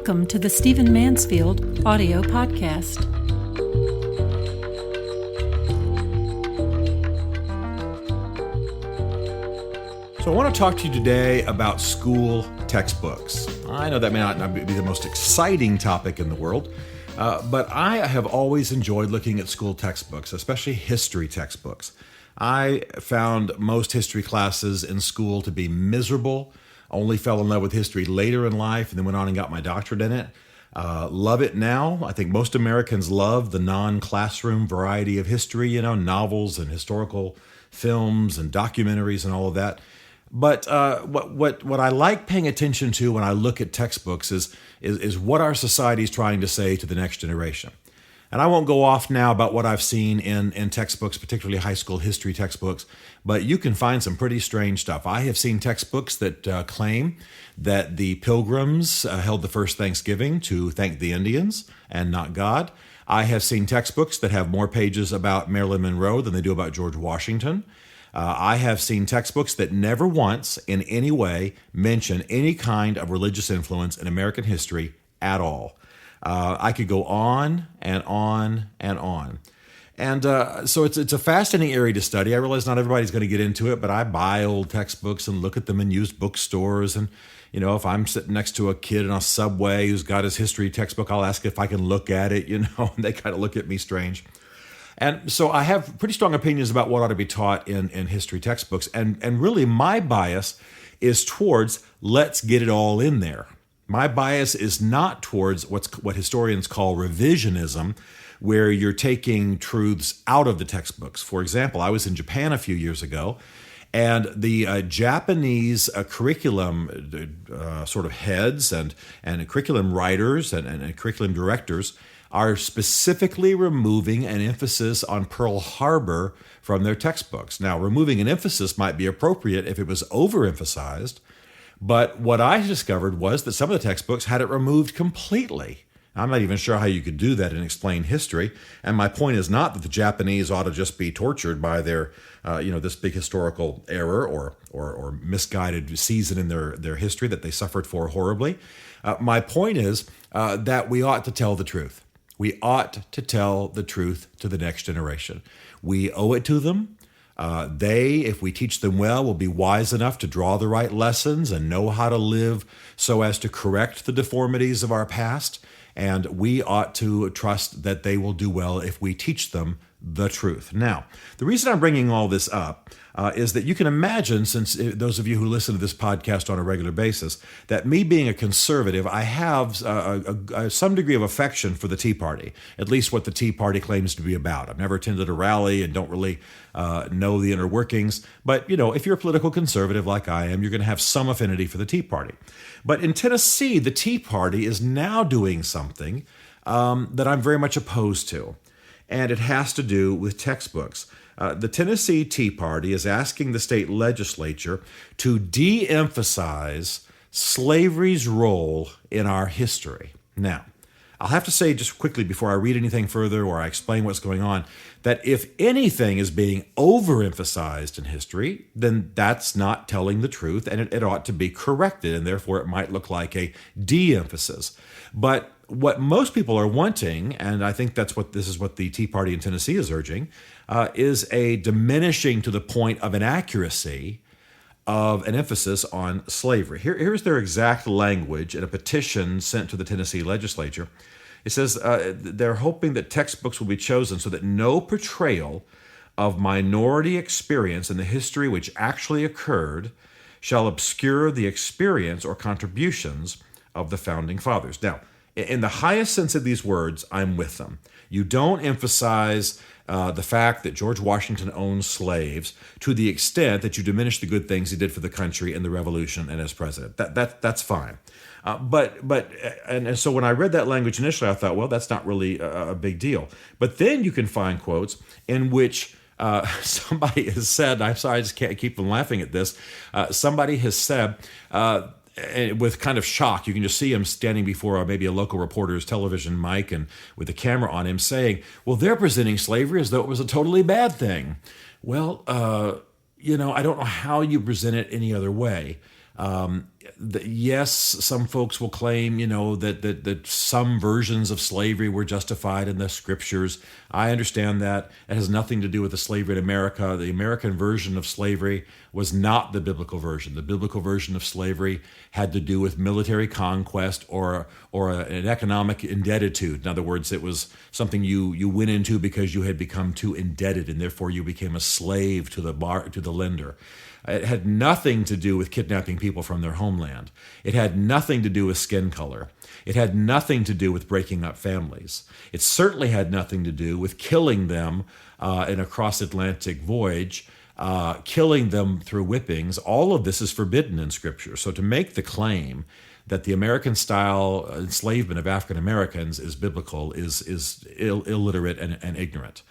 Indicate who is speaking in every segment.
Speaker 1: Welcome to the Stephen Mansfield audio podcast.
Speaker 2: So I want to talk to you today about school textbooks. I know that may not be the most exciting topic in the world, but I have always enjoyed looking at school textbooks, especially history textbooks. I found most history classes in school to be miserable, only fell in love with history later in life, and then went on and got my doctorate in it. Love it now. I think most Americans love the non-classroom variety of history, novels and historical films and documentaries and all of that. But what I like paying attention to when I look at textbooks is what our society is trying to say to the next generation. And I won't go off now about what I've seen in textbooks, particularly high school history textbooks, but you can find some pretty strange stuff. I have seen textbooks that claim that the Pilgrims held the first Thanksgiving to thank the Indians and not God. I have seen textbooks that have more pages about Marilyn Monroe than they do about George Washington. I have seen textbooks that never once in any way mention any kind of religious influence in American history at all. I could go on and on and on. And so it's a fascinating area to study. I realize not everybody's going to get into it, but I buy old textbooks and look at them in used bookstores. And, if I'm sitting next to a kid in a subway who's got his history textbook, I'll ask if I can look at it, and they kind of look at me strange. And so I have pretty strong opinions about what ought to be taught in history textbooks. And really my bias is towards let's get it all in there. My bias is not towards what historians call revisionism, where you're taking truths out of the textbooks. For example, I was in Japan a few years ago, and the Japanese curriculum sort of heads and curriculum writers and curriculum directors are specifically removing an emphasis on Pearl Harbor from their textbooks. Now, removing an emphasis might be appropriate if it was overemphasized, but what I discovered was that some of the textbooks had it removed completely. I'm not even sure how you could do that and explain history. And my point is not that the Japanese ought to just be tortured by their, this big historical error or misguided season in their history that they suffered for horribly. My point is that we ought to tell the truth. We ought to tell the truth to the next generation. We owe it to them. They, if we teach them well, will be wise enough to draw the right lessons and know how to live so as to correct the deformities of our past. And we ought to trust that they will do well if we teach them the truth. Now, the reason I'm bringing all this up is that you can imagine, since those of you who listen to this podcast on a regular basis, that me being a conservative, I have some degree of affection for the Tea Party, at least what the Tea Party claims to be about. I've never attended a rally and don't really know the inner workings. But, if you're a political conservative like I am, you're going to have some affinity for the Tea Party. But in Tennessee, the Tea Party is now doing something that I'm very much opposed to. And it has to do with textbooks. The Tennessee Tea Party is asking the state legislature to de-emphasize slavery's role in our history. Now, I'll have to say just quickly before I read anything further or I explain what's going on, that if anything is being overemphasized in history, then that's not telling the truth and it ought to be corrected, and therefore it might look like a de-emphasis. But what most people are wanting, and I think this is what the Tea Party in Tennessee is urging, is a diminishing to the point of inaccuracy of an emphasis on slavery. Here's their exact language in a petition sent to the Tennessee legislature. It says they're hoping that textbooks will be chosen so that no portrayal of minority experience in the history which actually occurred shall obscure the experience or contributions of the Founding Fathers. Now, in the highest sense of these words, I'm with them. You don't emphasize the fact that George Washington owned slaves to the extent that you diminish the good things he did for the country in the Revolution and as president. That's fine. But so when I read that language initially, I thought, well, that's not really a big deal. But then you can find quotes in which somebody has said, I'm sorry, I just can't keep from laughing at this. Somebody has said, with kind of shock, you can just see him standing before maybe a local reporter's television mic and with the camera on him saying, well, they're presenting slavery as though it was a totally bad thing. Well, I don't know how you present it any other way. Yes, some folks will claim, that some versions of slavery were justified in the scriptures. I understand that. It has nothing to do with the slavery in America. The American version of slavery was not the biblical version. The biblical version of slavery had to do with military conquest or an economic indebtitude. In other words, it was something you went into because you had become too indebted, and therefore you became a slave to the lender. It had nothing to do with kidnapping people from their homeland. It had nothing to do with skin color. It had nothing to do with breaking up families. It certainly had nothing to do with killing them in a cross-Atlantic voyage, killing them through whippings. All of this is forbidden in Scripture. So to make the claim that the American-style enslavement of African Americans is biblical is illiterate and ignorant.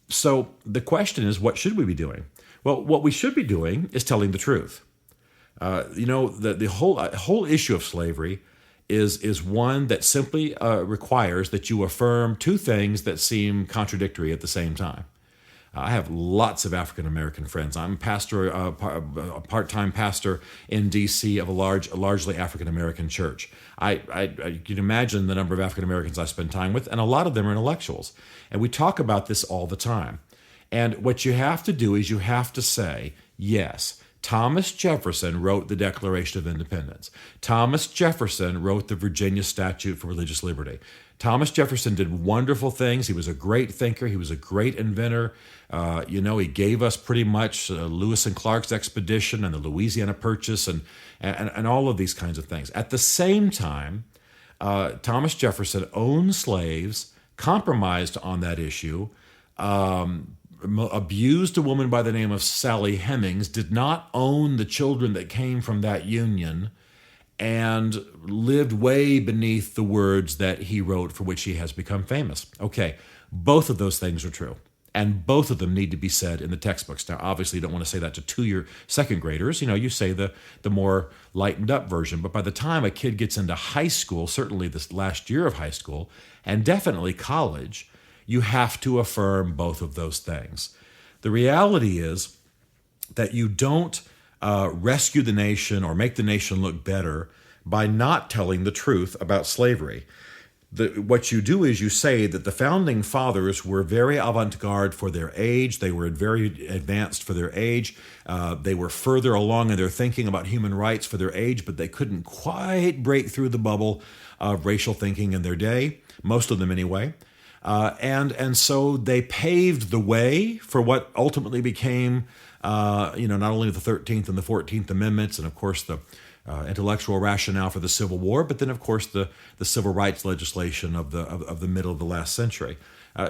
Speaker 2: So the question is, what should we be doing? Well, what we should be doing is telling the truth. The whole issue of slavery is one that simply requires that you affirm two things that seem contradictory at the same time. I have lots of African American friends. I'm a part-time pastor in D.C. of a largely African American church. I can imagine the number of African Americans I spend time with, and a lot of them are intellectuals. And we talk about this all the time. And what you have to do is you have to say, yes, Thomas Jefferson wrote the Declaration of Independence. Thomas Jefferson wrote the Virginia Statute for Religious Liberty. Thomas Jefferson did wonderful things. He was a great thinker. He was a great inventor. He gave us pretty much Lewis and Clark's expedition and the Louisiana Purchase and all of these kinds of things. At the same time, Thomas Jefferson owned slaves, compromised on that issue, abused a woman by the name of Sally Hemings, did not own the children that came from that union, and lived way beneath the words that he wrote for which he has become famous. Okay, both of those things are true, and both of them need to be said in the textbooks. Now, obviously, you don't want to say that to your second graders. You say the more lightened up version, but by the time a kid gets into high school, certainly this last year of high school, and definitely college, you have to affirm both of those things. The reality is that you don't rescue the nation or make the nation look better by not telling the truth about slavery. What you do is you say that the founding fathers were very avant-garde for their age. They were very advanced for their age. They were further along in their thinking about human rights for their age, but they couldn't quite break through the bubble of racial thinking in their day, most of them anyway. And so they paved the way for what ultimately became, not only the 13th and the 14th Amendments, and of course the intellectual rationale for the Civil War, but then of course the civil rights legislation of the middle of the last century.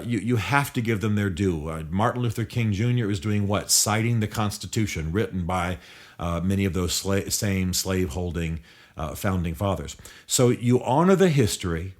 Speaker 2: You have to give them their due. Martin Luther King Jr. was doing what? Citing the Constitution written by many of those same slave-holding founding fathers. So you honor the history,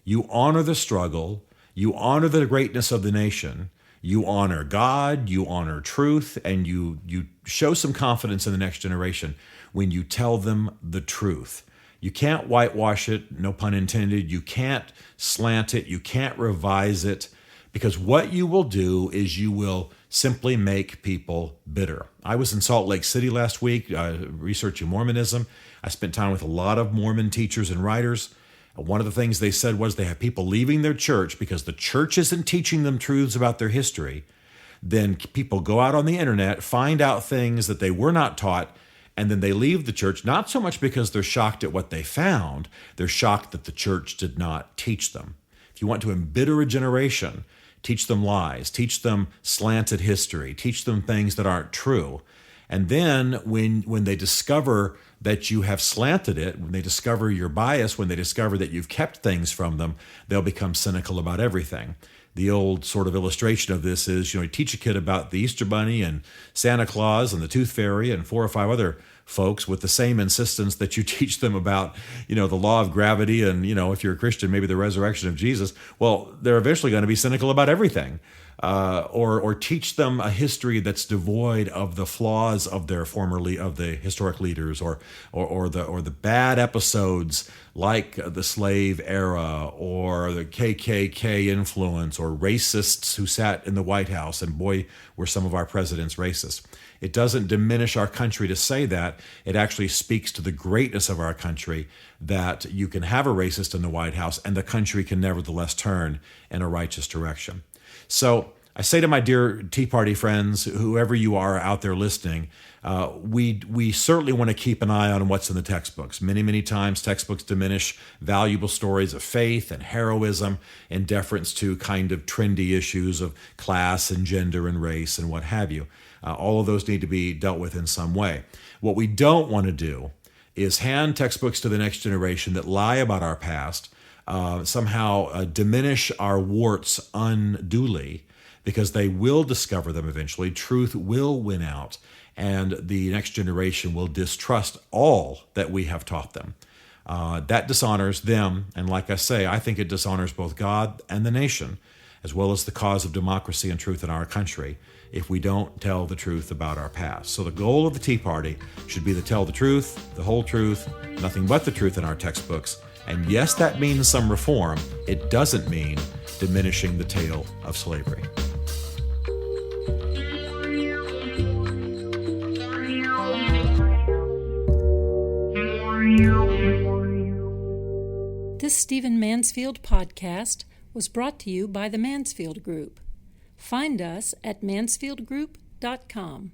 Speaker 2: you honor the struggle, you honor the greatness of the nation, you honor God, you honor truth, and you show some confidence in the next generation when you tell them the truth. You can't whitewash it, no pun intended. You can't slant it. You can't revise it, because what you will do is you will simply make people bitter. I was in Salt Lake City last week researching Mormonism. I spent time with a lot of Mormon teachers and writers. One of the things they said was they have people leaving their church because the church isn't teaching them truths about their history. Then people go out on the internet, find out things that they were not taught, and then they leave the church, not so much because they're shocked at what they found, they're shocked that the church did not teach them. If you want to embitter a generation, teach them lies, teach them slanted history, teach them things that aren't true. And then when they discover that you have slanted it, when they discover your bias, when they discover that you've kept things from them, they'll become cynical about everything. The old sort of illustration of this is, you teach a kid about the Easter Bunny and Santa Claus and the Tooth Fairy and 4 or 5 other folks with the same insistence that you teach them about, the law of gravity and, if you're a Christian, maybe the resurrection of Jesus. Well, they're eventually going to be cynical about everything. Or teach them a history that's devoid of the flaws of their of the historic leaders, or the bad episodes like the slave era, or the KKK influence, or racists who sat in the White House, and boy, were some of our presidents racist. It doesn't diminish our country to say that. It actually speaks to the greatness of our country, that you can have a racist in the White House and the country can nevertheless turn in a righteous direction. So I say to my dear Tea Party friends, whoever you are out there listening, we certainly want to keep an eye on what's in the textbooks. Many times textbooks diminish valuable stories of faith and heroism in deference to kind of trendy issues of class and gender and race and what have you. All of those need to be dealt with in some way. What we don't want to do is hand textbooks to the next generation that lie about our past, somehow diminish our warts unduly, because they will discover them eventually. Truth will win out, and the next generation will distrust all that we have taught them. That dishonors them, and like I say, I think it dishonors both God and the nation, as well as the cause of democracy and truth in our country, if we don't tell the truth about our past. So the goal of the Tea Party should be to tell the truth, the whole truth, nothing but the truth in our textbooks. And yes, that means some reform. It doesn't mean diminishing the tale of slavery.
Speaker 1: This Stephen Mansfield podcast was brought to you by the Mansfield Group. Find us at mansfieldgroup.com.